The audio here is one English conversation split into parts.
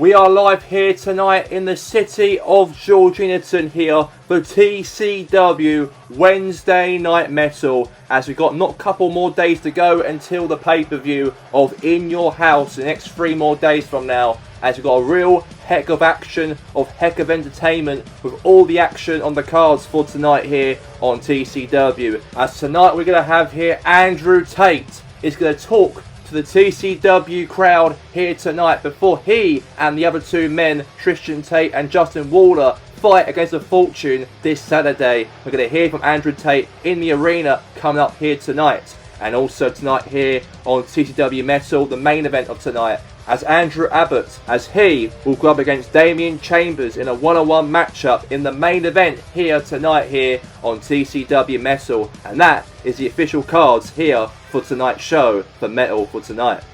We are live here tonight in the city of Georginaton here for TCW Wednesday Night Metal, as we've got not a couple more days to go until the pay-per-view of In Your House, the next 3 more days from now, as we've got a real heck of action, of heck of entertainment with all the action on the cards for tonight here on TCW. As tonight we're going to have here Andrew Tate is going to talk the TCW crowd here tonight before he and the other 2 men, Tristan Tate and Justin Waller, fight against a fortune this Saturday. We're going to hear from Andrew Tate in the arena coming up here tonight. And also tonight here on TCW Metal, the main event of tonight, as Andrew Abbott, as he will go up against Damian Chambers in a one-on-one matchup in the main event here tonight here on TCW Metal. And that is the official cards here for tonight's show for Metal for tonight.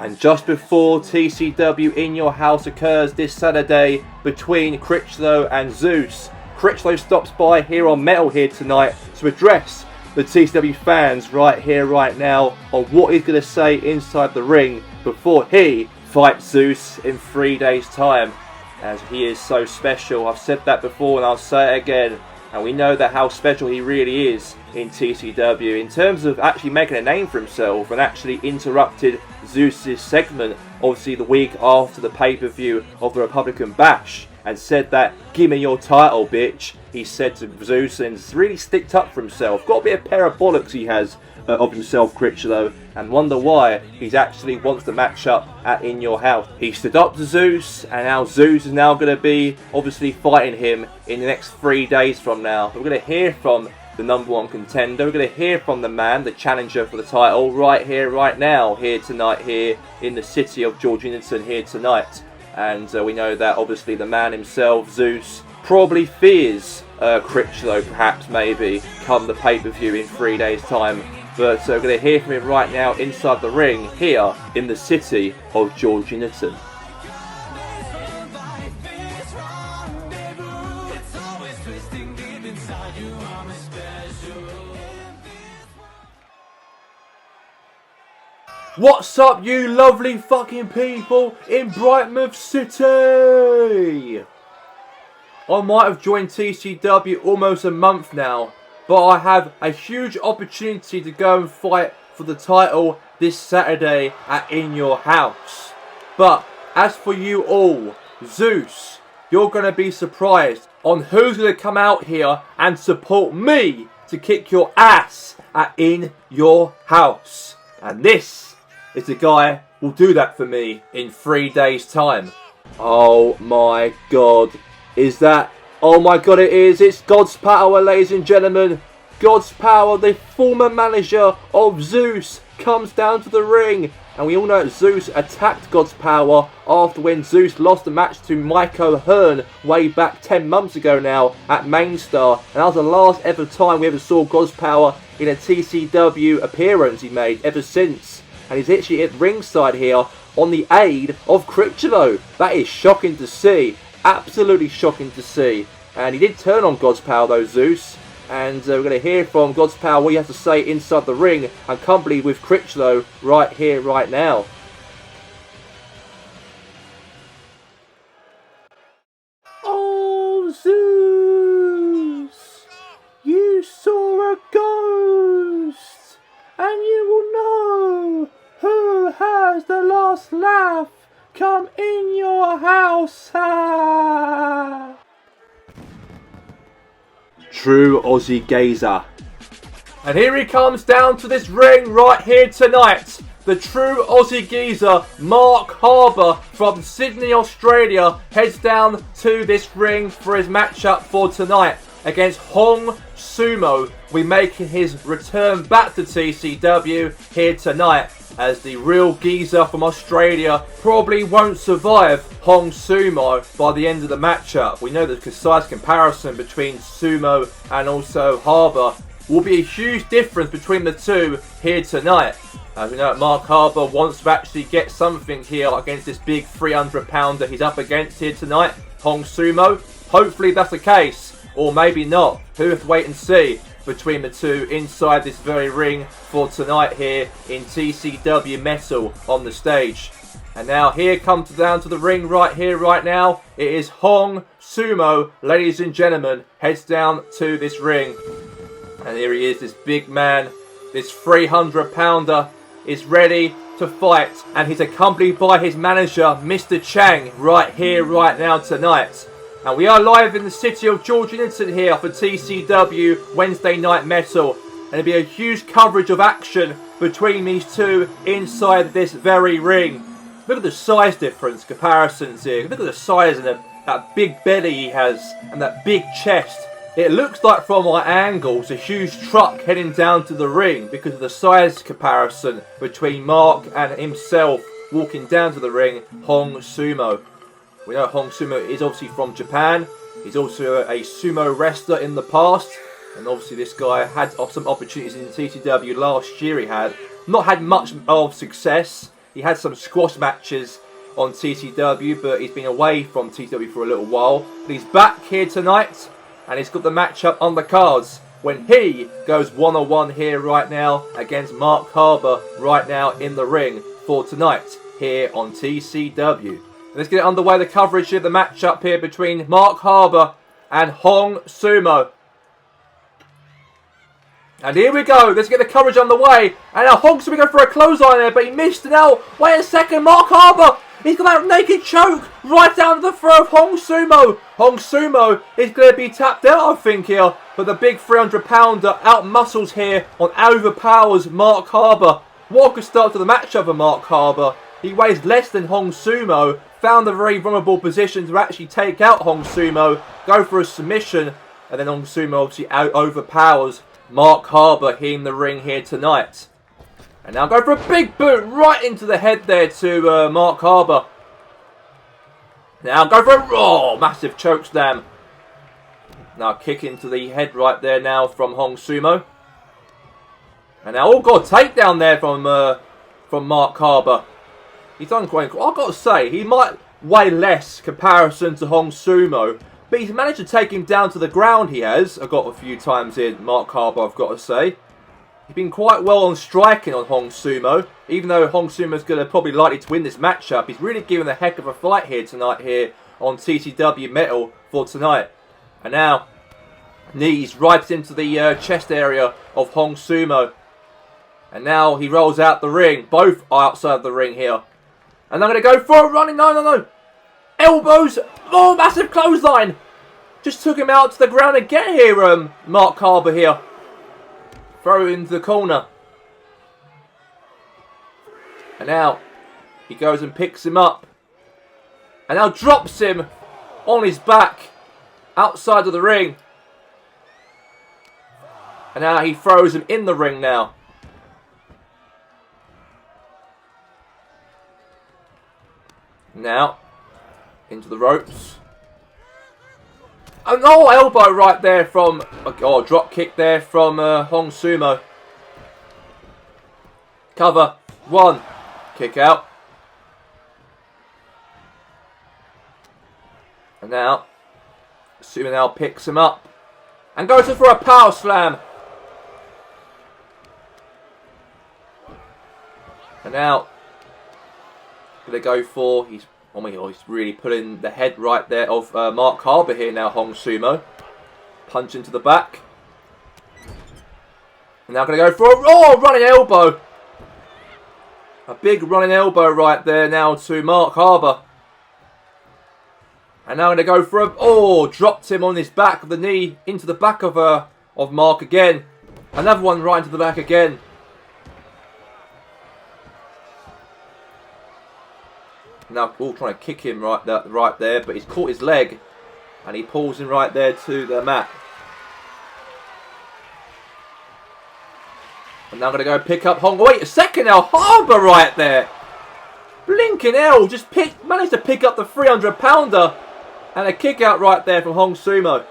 And just before TCW In Your House occurs this Saturday between Critchlow and Zeus, Critchlow stops by here on Metal here tonight to address the TCW fans right here, right now, on what he's going to say inside the ring before he fights Zeus in 3 days' time. As he is so special. I've said that before and I'll say it again. And we know that how special he really is in TCW in terms of actually making a name for himself, and actually interrupted Zeus's segment, obviously the week after the pay-per-view of the Republican Bash, and said that, "Give me your title, bitch," he said to Zeus, and really sticked up for himself. Got a bit of pair of bollocks he has of himself, Critchlow, and wonder why he actually wants to match up at In Your House. He stood up to Zeus, and now Zeus is now going to be obviously fighting him in the next 3 days from now. We're going to hear from the #1 contender. We're going to hear from the man, the challenger for the title, right here, right now, here tonight, here in the city of Georginaton here tonight. And we know that obviously the man himself, Zeus, probably fears Critchlow, perhaps, maybe, come the pay-per-view in 3 days' time. But we're going to hear from him right now inside the ring here in the city of Georginaton. What's up, you lovely fucking people in Brightmouth City? I might have joined TCW almost a month now, but I have a huge opportunity to go and fight for the title this Saturday at In Your House. But as for you all, Zeus, you're going to be surprised on who's going to come out here and support me to kick your ass at In Your House. And this is the guy who will do that for me in 3 days' time. Oh my god. Is that... Oh my god, it is. It's God's Power, ladies and gentlemen. God's Power, the former manager of Zeus, comes down to the ring. And we all know that Zeus attacked God's Power after when Zeus lost the match to Mike O'Hearn way back 10 months ago now at Main Star. And that was the last ever time we ever saw God's Power in a TCW appearance he made ever since. And he's actually at ringside here on the aid of Critchlow. That is shocking to see. Absolutely shocking to see. And he did turn on God's Power though, Zeus. And we're going to hear from God's Power what he has to say inside the ring, accompanied with Critchlow right here, right now. Oh, Zeus! You saw a ghost! And you will know who has the last laugh. Come in your house, ha! True Aussie Gazer. And here he comes down to this ring right here tonight. The true Aussie geezer, Mark Harbour from Sydney, Australia, heads down to this ring for his matchup for tonight against Hong Sumo. We're making his return back to TCW here tonight, as the real geezer from Australia probably won't survive Hong Sumo by the end of the matchup. We know the concise comparison between Sumo and also Harbour will be a huge difference between the two here tonight. As we know, Mark Harbour wants to actually get something here against this big 300-pounder he's up against here tonight, Hong Sumo. Hopefully that's the case, or maybe not. Who have to wait and see. between the two inside this very ring for tonight here in TCW Metal on the stage. And now here comes down to the ring right here, right now. It is Hong Sumo, ladies and gentlemen, heads down to this ring. And here he is, this big man, this 300-pounder is ready to fight. And he's accompanied by his manager, Mr. Chang, right here, right now tonight. And we are live in the city of Georgianton here for TCW Wednesday Night Metal. And there'll be a huge coverage of action between these two inside this very ring. Look at the size difference, comparisons here. Look at the size and that big belly he has and that big chest. It looks like from our angles a huge truck heading down to the ring because of the size comparison between Mark and himself walking down to the ring, Hong Sumo. We know Hong Sumo is obviously from Japan. He's also a sumo wrestler in the past. And obviously this guy had some opportunities in TCW last year. He had not had much of success. He had some squash matches on TCW, but he's been away from TCW for a little while. But he's back here tonight, and he's got the matchup on the cards when he goes one-on-one here right now against Mark Harbour right now in the ring for tonight here on TCW. Let's get underway, the coverage of the matchup here between Mark Harbour and Hong Sumo. And here we go, let's get the coverage on the way. And now Hong Sumo going for a clothesline there, but he missed. Now, wait a second, Mark Harbour, he's got that naked choke right down to the throat of Hong Sumo. Hong Sumo is going to be tapped out, I think, here. But the big 300-pounder out-muscles here on overpowers Mark Harbour. What a good start to the matchup for Mark Harbour. He weighs less than Hong Sumo. Found a very vulnerable position to actually take out Hong Sumo. Go for a submission. And then Hong Sumo obviously overpowers Mark Harbour here in the ring here tonight. And now go for a big boot right into the head there to Mark Harbour. Now go for a massive choke slam. Now kick into the head right there now from Hong Sumo. And now, oh god, takedown there from Mark Harbour. He's done quite cool. I've got to say, he might weigh less comparison to Hong Sumo, but he's managed to take him down to the ground, he has. I've got a few times here, Mark Harbour, I've got to say. He's been quite well on striking on Hong Sumo. Even though Hong Sumo's going to probably likely to win this matchup, he's really given a heck of a fight here tonight here on TCW Metal for tonight. And now, knees right into the chest area of Hong Sumo. And now he rolls out the ring. Both are outside the ring here. And I'm going to go for a running. No. Elbows. Oh, massive clothesline. Just took him out to the ground again here, Mark Harbour here. Throw it into the corner. And now he goes and picks him up. And now drops him on his back outside of the ring. And now he throws him in the ring now. Now, into the ropes. Oh no, elbow right there from, oh, drop kick there from Hong Sumo. Cover, one, kick out. And now, Sumo now picks him up. And goes in for a power slam. And now, going to go for, he's really pulling the head right there of Mark Harbour here now, Hong Sumo. Punch into the back. And now going to go for a running elbow. A big running elbow right there now to Mark Harbour. And now going to go for a, dropped him on his back of the knee into the back of Mark again. Another one right into the back again. Now all trying to kick him right there, but he's caught his leg and he pulls him right there to the mat. And now I'm going to go pick up Hong. Wait a second now, Harbour right there. Blinking hell, just managed to pick up the 300-pounder and a kick out right there from Hong Sumo.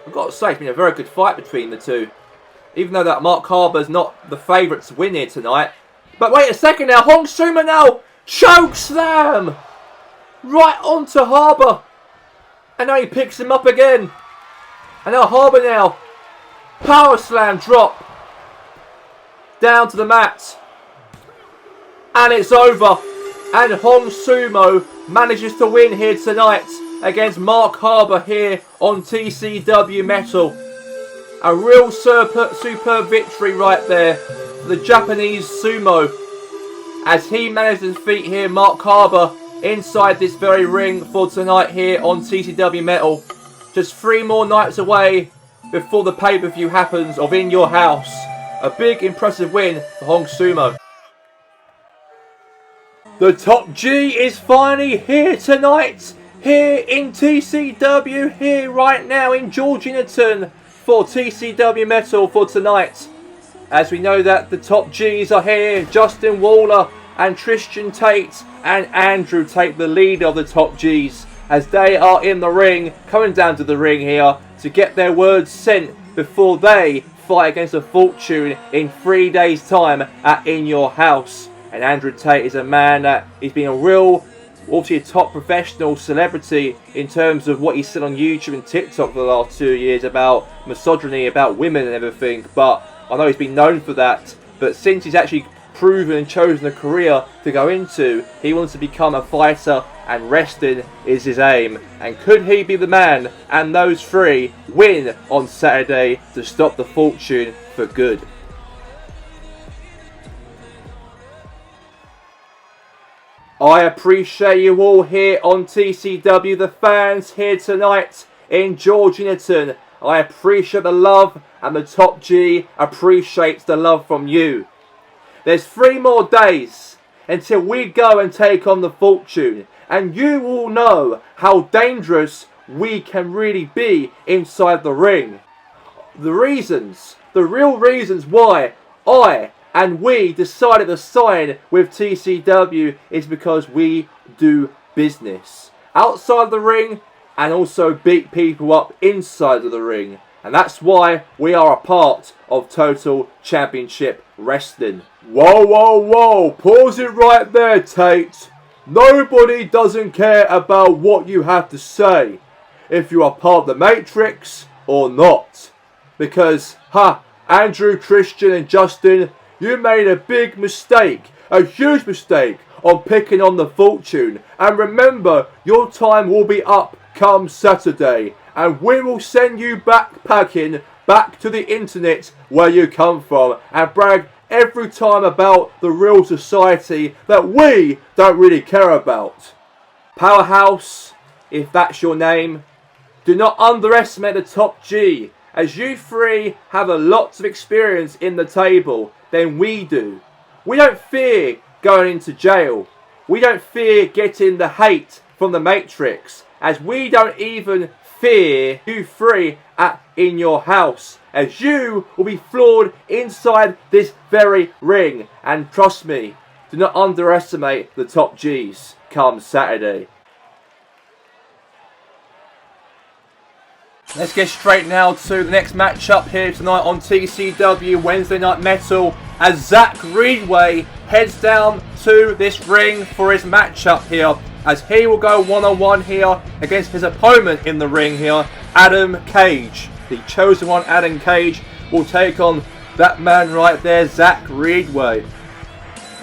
I've got to say, it's been a very good fight between the two. Even though that Mark Harbour's not the favourite to win here tonight. But wait a second now, Hong Sumo now. Choke slam! Right onto Harbour. And now he picks him up again. And now Harbour now Power slam drop. Down to the mat. And it's over. And Hong Sumo manages to win here tonight against Mark Harbour here on TCW Metal. A real superb victory right there for the Japanese sumo, as he managed to defeat here Mark Harbour inside this very ring for tonight here on TCW Metal. Just 3 more nights away before the pay-per-view happens of In Your House. A big impressive win for Hong Sumo. The Top G is finally here tonight, here in TCW, here right now in Georginaton for TCW Metal for tonight. As we know that the Top Gs are here, Justin Waller and Tristan Tate and Andrew Tate, the leader of the Top Gs, as they are in the ring, coming down to the ring here to get their words sent before they fight against a Fortune in 3 days' time at In Your House. And Andrew Tate is a man that he's been a real, obviously a top professional celebrity in terms of what he's said on YouTube and TikTok for the last 2 years about misogyny, about women and everything. But I know he's been known for that. But since he's actually proven and chosen a career to go into, he wants to become a fighter, and wrestling is his aim. And could he be the man and those 3 win on Saturday to stop the Fortune for good? I appreciate you all here on TCW, the fans here tonight in Georginaton. I appreciate the love, and the Top G appreciates the love from you. There's 3 more days until we go and take on the Fortune, and you will know how dangerous we can really be inside the ring. The real reasons why I and we decided to sign with TCW is because we do business outside the ring and also beat people up inside of the ring. And that's why we are a part of Total Championship Wrestling. Whoa, whoa, whoa. Pause it right there, Tate. Nobody doesn't care about what you have to say, if you are part of the Matrix or not. Because, Andrew, Christian and Justin, you made a big mistake, a huge mistake, on picking on the Fortune. And remember, your time will be up come Saturday, and we will send you backpacking back to the internet where you come from, and brag every time about the real society that we don't really care about. Powerhouse, if that's your name, do not underestimate the Top G, as you 3 have a lot of experience in the table than we do. We don't fear going into jail. We don't fear getting the hate from the Matrix, as we don't even fear you 3 at In Your House, as you will be floored inside this very ring. And trust me, do not underestimate the Top Gs come Saturday. Let's get straight now to the next matchup here tonight on TCW Wednesday Night Metal, as Zach Reedway heads down to this ring for his matchup here, as he will go one-on-one here against his opponent in the ring here, Adam Cage. The chosen one, Adam Cage, will take on that man right there, Zach Reedway.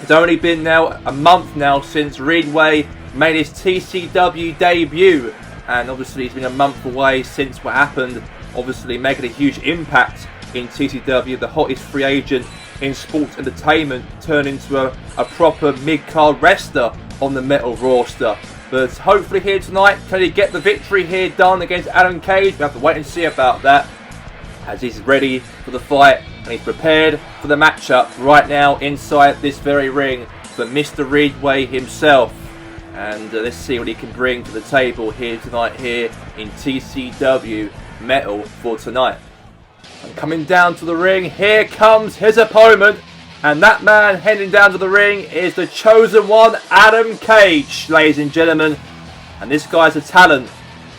It's only been now a month now since Reedway made his TCW debut, and obviously it's been a month away since what happened, obviously making a huge impact in TCW, the hottest free agent in sports entertainment, turned into a proper mid-card wrestler on the metal roster. But hopefully here tonight, can he get the victory here done against Adam Cage? We have to wait and see about that, as he's ready for the fight and he's prepared for the matchup right now inside this very ring for Mr. Reedway himself. And let's see what he can bring to the table here tonight here in TCW Metal for tonight. And coming down to the ring, here comes his opponent. And that man heading down to the ring is the chosen one, Adam Cage, ladies and gentlemen. And this guy's a talent,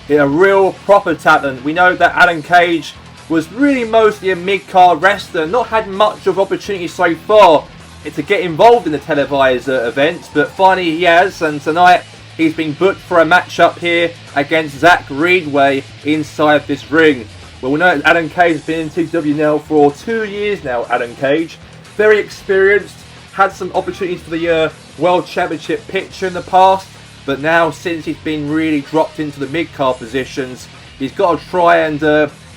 a real proper talent. We know that Adam Cage was really mostly a mid-card wrestler, not had much of opportunity so far to get involved in the televised events, but finally he has, and tonight he's been booked for a matchup here against Zach Reedway inside this ring. Well, we know Adam Cage has been in TCW now for 2 years now, Adam Cage. Very experienced, had some opportunities for the World Championship picture in the past, but now since he's been really dropped into the mid-card positions, he's got to try and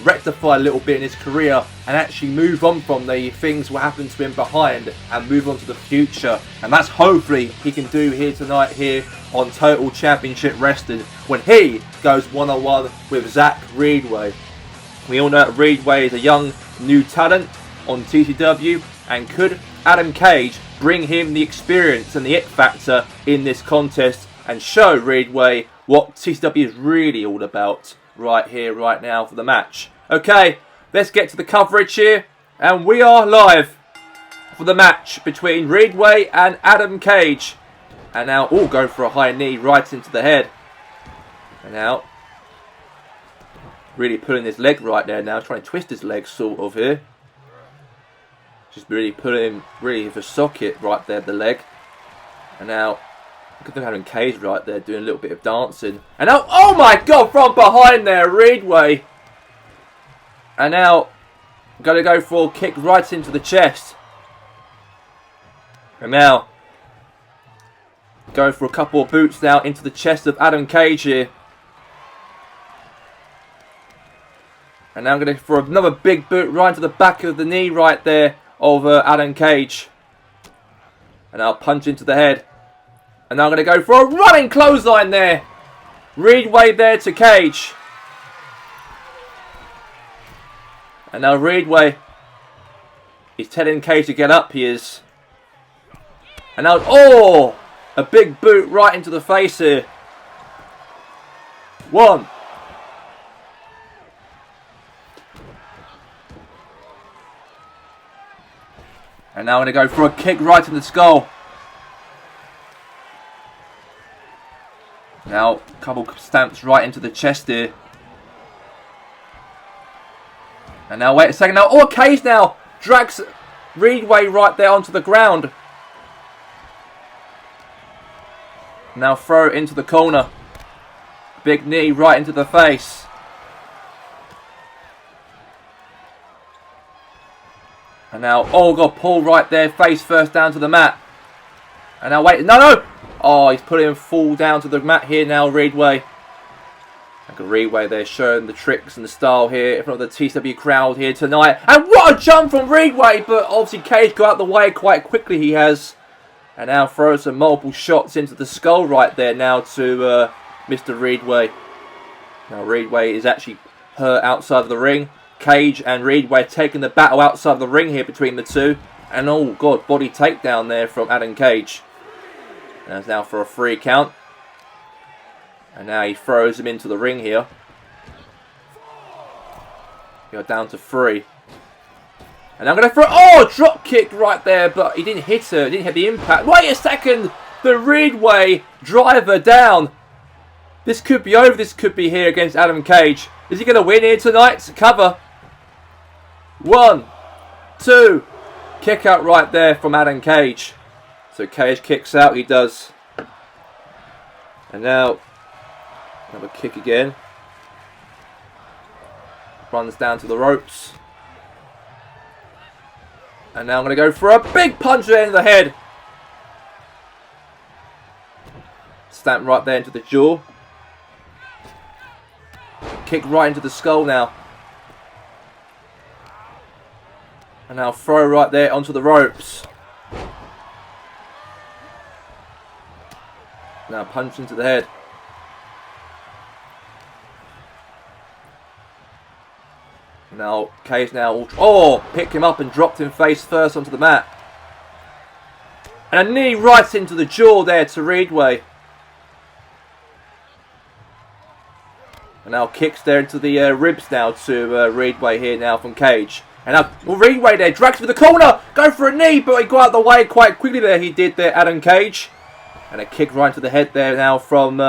rectify a little bit in his career and actually move on from the things what happened to him behind and move on to the future. And that's hopefully he can do here tonight here on Total Championship Wrestling when he goes one-on-one with Zach Reedway. We all know that Reedway is a young new talent on TCW, and could Adam Cage bring him the experience and the it factor in this contest and show Reedway what TCW is really all about right here, right now for the match. Okay, let's get to the coverage here, and we are live for the match between Reedway and Adam Cage. And now, going for a high knee right into the head. And now, really pulling his leg right there now, trying to twist his leg sort of here. Just really pulling him really for socket right there, the leg. And now, look at them having Cage right there doing a little bit of dancing. And now, oh my god, from behind there, Reedway. And now, going to go for a kick right into the chest. And now, going for a couple of boots now into the chest of Adam Cage here. And now I'm going to for another big boot right into the back of the knee right there of Adam Cage. And I'll punch into the head. And now I'm going to go for a running clothesline there. Reedway there to Cage. And now Reedway, he's telling Cage to get up, he is. And now, a big boot right into the face here. 1. And now I'm going to go for a kick right in the skull. Now, a couple stamps right into the chest here. And now, wait a second. Now, Cage now drags Reedway right there onto the ground. Now throw it into the corner. Big knee right into the face. And now, got pull right there, face first down to the mat. And now, wait, no! He's putting him full down to the mat here now, Reedway. Like a Reedway there, showing the tricks and the style here in front of the TCW crowd here tonight. And what a jump from Reedway! But obviously Cage got out the way quite quickly, he has. And now throws some multiple shots into the skull right there now to Mr. Reedway. Now Reedway is actually hurt outside of the ring. Cage and Reedway taking the battle outside of the ring here between the two. And body takedown there from Adam Cage. And it's now for a 3 count. And now he throws him into the ring here. Go down to 3. And I'm going to throw... drop kick right there, but he didn't hit her. Didn't hit the impact. Wait a second! The Reedway driver down. This could be over. This could be here against Adam Cage. Is he going to win here tonight? Cover. 1, 2. Kick out right there from Adam Cage. So Cage kicks out. He does. And now... another kick again. Runs down to the ropes. And now I'm going to go for a big punch there in the head. Stamp right there into the jaw. Kick right into the skull now. And now throw right there onto the ropes. Now punch into the head. Now, Cage now, picked him up and dropped him face first onto the mat. And a knee right into the jaw there to Reedway. And now kicks there into the ribs now to Reedway here now from Cage. And now Reedway there, drags for the corner, go for a knee, but he got out of the way quite quickly there, he did there, Adam Cage. And a kick right into the head there now from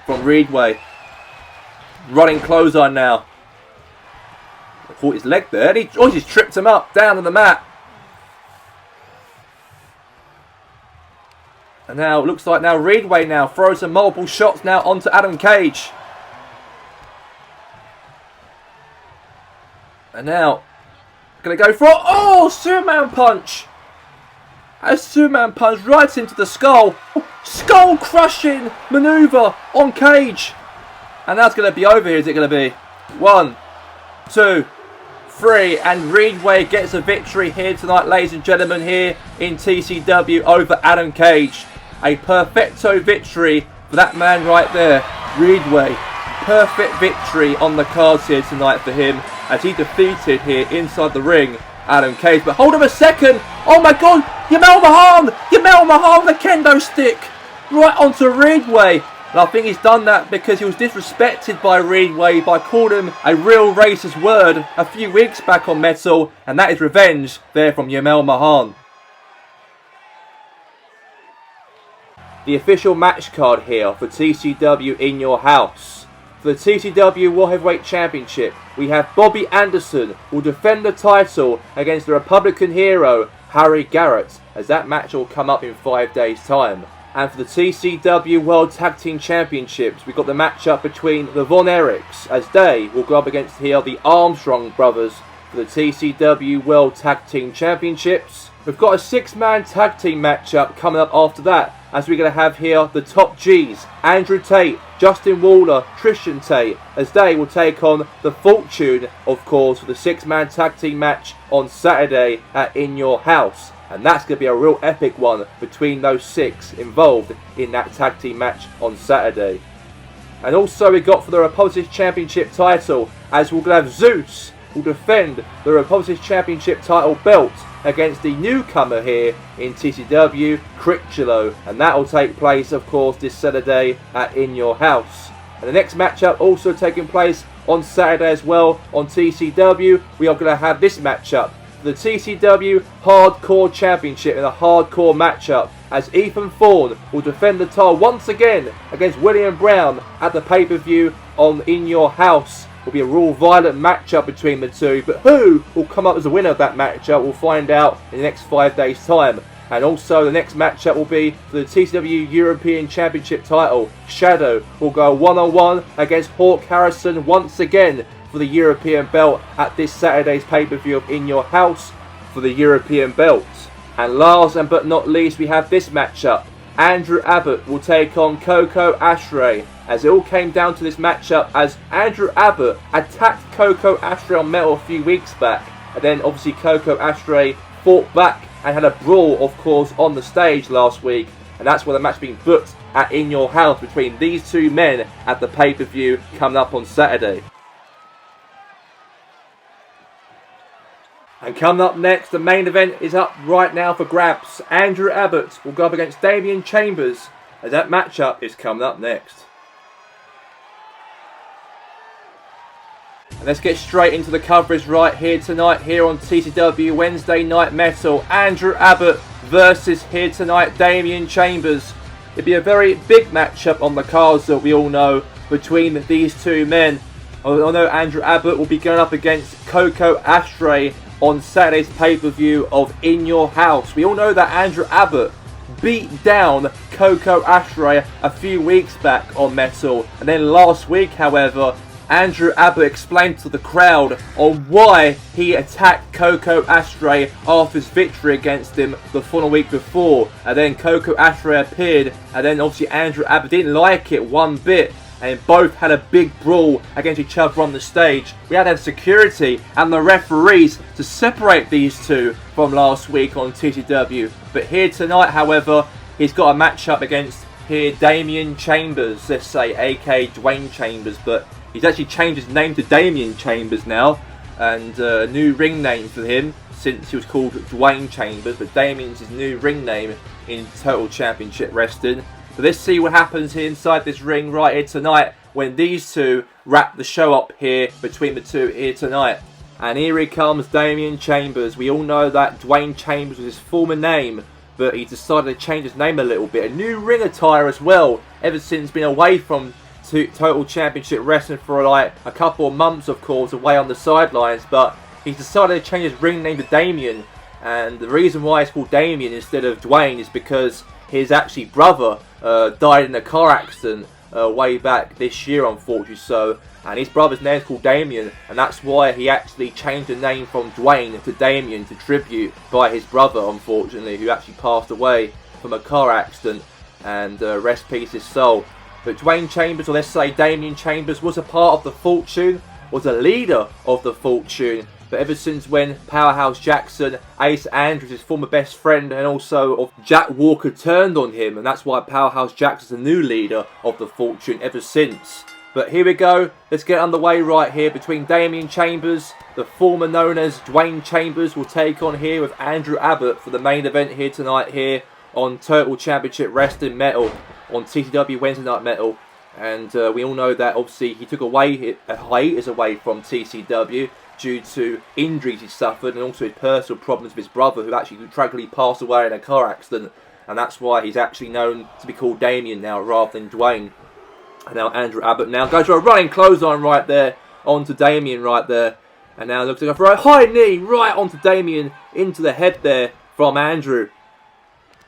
Reedway. Running clothesline now. Caught his leg there. He just tripped him up down on the mat. And now it looks like now Reedway now throws some multiple shots now onto Adam Cage. And now, going to go for, oh, Superman punch. A Superman punch right into the skull. Skull crushing maneuver on Cage. And that's going to be over here, is it going to be? 1, 2, 3. And Ridgeway gets a victory here tonight, ladies and gentlemen, here in TCW over Adam Cage. A perfecto victory for that man right there, Ridgeway. Perfect victory on the cards here tonight for him as he defeated here inside the ring Adam Cage. But hold on a second. Oh my God. Yamel Mahan with a kendo stick right onto Ridgeway. And I think he's done that because he was disrespected by Ridgeway by calling him a real racist word a few weeks back on Metal. And that is revenge there from Yamel Mahan. The official match card here for TCW in your house. For the TCW World Heavyweight Championship, we have Bobby Anderson will defend the title against the Republican hero Harry Garrett, as that match will come up in 5 days' time. And for the TCW World Tag Team Championships, we've got the matchup between the Von Erichs, as they will go up against here the Armstrong brothers for the TCW World Tag Team Championships. We've got a 6-man tag team matchup coming up after that, as we're going to have here the top G's, Andrew Tate, Justin Waller, Tristan Tate, as they will take on the Fortune, of course, for the 6-man tag team match on Saturday at In Your House. And that's going to be a real epic one between those 6 involved in that tag team match on Saturday. And also we got for the Republic's Championship title, as we're going to have Zeus will defend the Republic's Championship title belt against the newcomer here in TCW, Critchlow, and that will take place, of course, this Saturday at In Your House. And the next matchup also taking place on Saturday as well on TCW. We are going to have this matchup for the TCW Hardcore Championship in a hardcore matchup, as Ethan Thorne will defend the title once again against William Brown at the pay-per-view on In Your House. Will be a real violent matchup between the two, but who will come up as the winner of that matchup we'll find out in the next 5 days' time. And also the next matchup will be for the TCW European Championship title. Shadow will go one-on-one against Hawk Harrison once again for the European belt at this Saturday's pay-per-view of In Your House for the European belt. And last but not least, we have this matchup. Andrew Abbott will take on Coco Ashray, as it all came down to this matchup as Andrew Abbott attacked Coco Ashray on Metal a few weeks back, and then obviously Coco Ashray fought back and had a brawl, of course, on the stage last week, and that's where the match being booked at In Your House between these two men at the pay-per-view coming up on Saturday. And coming up next, the main event is up right now for grabs. Andrew Abbott will go up against Damian Chambers, as that matchup is coming up next. And let's get straight into the coverage right here tonight, here on TCW Wednesday Night Metal. Andrew Abbott versus here tonight Damian Chambers. It'd be a very big matchup on the cards that we all know between these two men. I know Andrew Abbott will be going up against Coco Ashray on Saturday's pay-per-view of In Your House. We all know that Andrew Abbott beat down Coco Ashray a few weeks back on Metal. And then last week, however, Andrew Abbott explained to the crowd on why he attacked Coco Ashray after his victory against him the following week before. And then Coco Ashray appeared, and then obviously Andrew Abbott didn't like it one bit, and both had a big brawl against each other on the stage. We had to have security and the referees to separate these two from last week on TCW. But here tonight, however, he's got a matchup against here Damian Chambers, let's say, aka Dwayne Chambers, but he's actually changed his name to Damian Chambers now, and a new ring name for him since he was called Dwayne Chambers, but Damian's his new ring name in Total Championship Wrestling. But let's see what happens here inside this ring right here tonight when these two wrap the show up here between the two here tonight. And here he comes, Damian Chambers. We all know that Dwayne Chambers was his former name, but he decided to change his name a little bit. A new ring attire as well, ever since been away from Total Championship Wrestling for like a couple of months, of course, away on the sidelines. But he's decided to change his ring name to Damian. And the reason why it's called Damian instead of Dwayne is because his actually brother died in a car accident way back this year, unfortunately so. And his brother's name's called Damien, and that's why he actually changed the name from Dwayne to Damien to tribute by his brother, unfortunately, who actually passed away from a car accident. And rest peace his soul. But Dwayne Chambers, or let's say Damien Chambers, was a part of the Fortune, was a leader of the Fortune. But ever since when Powerhouse Jackson, Ace Andrews, his former best friend, and also of Jack Walker turned on him, and that's why Powerhouse Jackson's the new leader of the Fortune ever since. But here we go, let's get underway right here between Damien Chambers, the former known as Dwayne Chambers, will take on here with Andrew Abbott for the main event here tonight here on Total Championship Wrestling Metal on TCW Wednesday Night Metal. And we all know that obviously he took a hiatus away from TCW due to injuries he suffered and also his personal problems with his brother, who actually tragically passed away in a car accident. And that's why he's actually known to be called Damien now rather than Dwayne. And now Andrew Abbott now goes for a running clothesline right there onto Damien right there. And now looks like a high knee right onto Damien into the head there from Andrew.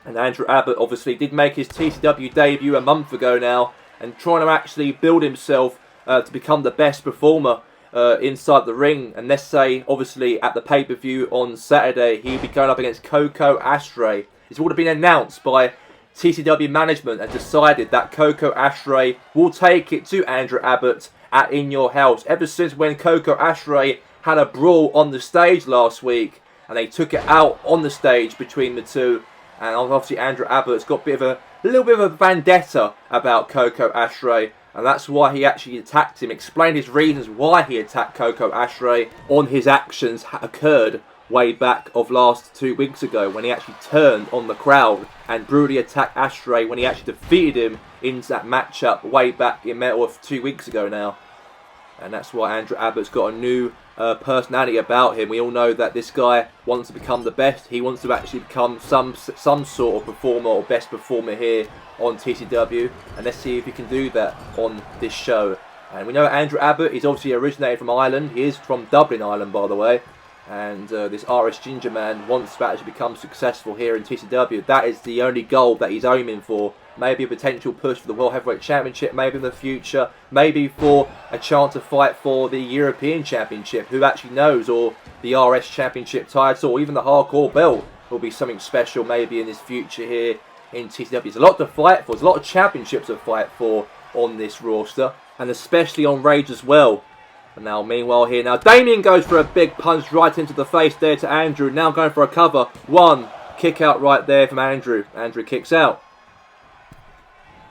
And Andrew Abbott obviously did make his TCW debut a month ago now, and trying to actually build himself to become the best performer inside the ring. And let's say, obviously, at the pay-per-view on Saturday, he'll be going up against Coco Ashtray. It's all been announced by TCW management and decided that Coco Ashtray will take it to Andrew Abbott at In Your House. Ever since when Coco Ashtray had a brawl on the stage last week, and they took it out on the stage between the two. And obviously Andrew Abbott's got a little bit of a vendetta about Coco Ashtray, and that's why he actually attacked him. Explained his reasons why he attacked Coco Ashtray on his actions occurred way back of last 2 weeks ago, when he actually turned on the crowd and brutally attacked Ashtray when he actually defeated him in that matchup way back in Metal of 2 weeks ago now. And that's why Andrew Abbott's got a new personality about him. We all know that this guy wants to become the best. He wants to actually become some sort of performer or best performer here on TCW. And let's see if he can do that on this show. And we know Andrew Abbott is obviously originated from Ireland. He is from Dublin, Ireland, by the way. And this Irish ginger man wants to actually become successful here in TCW. That is the only goal that he's aiming for. Maybe a potential push for the World Heavyweight Championship, maybe in the future, maybe for a chance to fight for the European Championship, who actually knows, or the RS Championship title, or even the Hardcore belt will be something special maybe in his future here in TCW. There's a lot to fight for, there's a lot of championships to fight for on this roster, and especially on Rage as well. And now, meanwhile here, now Damien goes for a big punch right into the face there to Andrew, now going for a cover. One, kick out right there from Andrew. Andrew kicks out.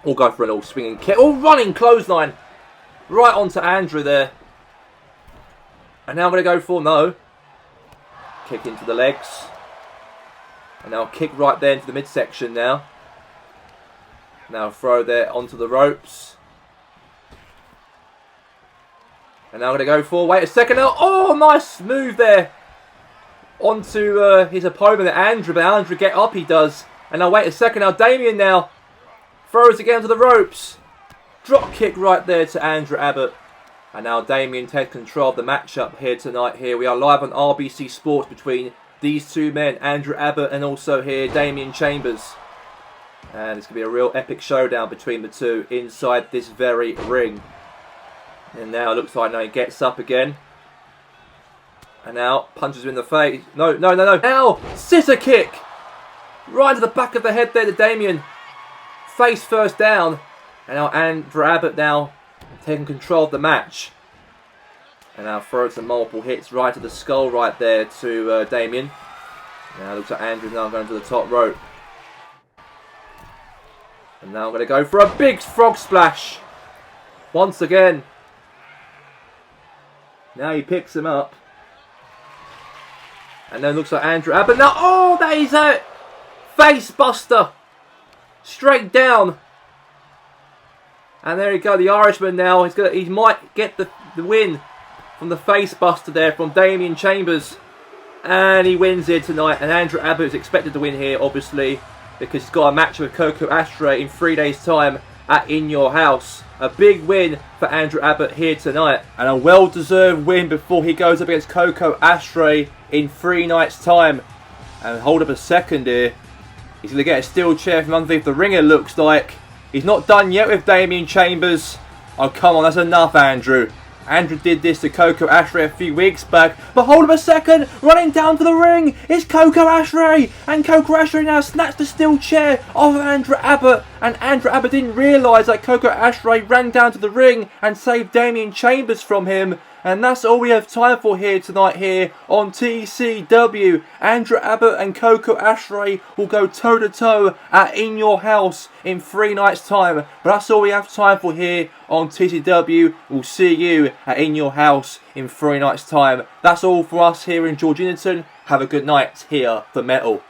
We'll go for an all swinging kick. Oh, running clothesline. Right onto Andrew there. And now I'm going to go for no. Kick into the legs. And now kick right there into the midsection now. Now throw there onto the ropes. And now I'm going to go for, wait a second now. Oh, nice move there. Onto his opponent, Andrew. But Andrew get up, he does. And now wait a second now. Damien now. Throws again to the ropes. Drop kick right there to Andrew Abbott. And now Damien takes control of the matchup here tonight. Here we are live on RBC Sports between these two men, Andrew Abbott and also here Damien Chambers. And it's going to be a real epic showdown between the two inside this very ring. And now it looks like now he gets up again. And now punches him in the face. No. Now scissor kick. Right to the back of the head there to Damien. Face first down, and now Andrew Abbott now taking control of the match. And now throws some multiple hits right to the skull right there to Damien. Now it looks like Andrew's now going to the top rope. And now I'm going to go for a big frog splash. Once again. Now he picks him up. And then looks like Andrew Abbott. Now, oh, that is a face buster. Straight down. And there you go, the Irishman now. He might get the win from the face buster there from Damien Chambers. And he wins here tonight. And Andrew Abbott is expected to win here, obviously, because he's got a match with Coco Ashtray in 3 days' time at In Your House. A big win for Andrew Abbott here tonight. And a well-deserved win before he goes up against Coco Ashtray in 3 nights' time. And hold up a second here. He's going to get a steel chair from underneath the ring, it looks like. He's not done yet with Damien Chambers. Oh, come on, that's enough, Andrew. Andrew did this to Coco Ashley a few weeks back. But hold on a second. Running down to the ring. It's Coco Ashley. And Coco Ashley now snatched the steel chair off of Andrew Abbott. And Andrew Abbott didn't realise that Coco Ashley ran down to the ring and saved Damien Chambers from him. And that's all we have time for here tonight here on TCW. Andrew Abbott and Coco Ashley will go toe to toe at In Your House in 3 nights time. But that's all we have time for here on TCW. We'll see you at In Your House in 3 nights time. That's all for us here in Georginaton. Have a good night here for Metal.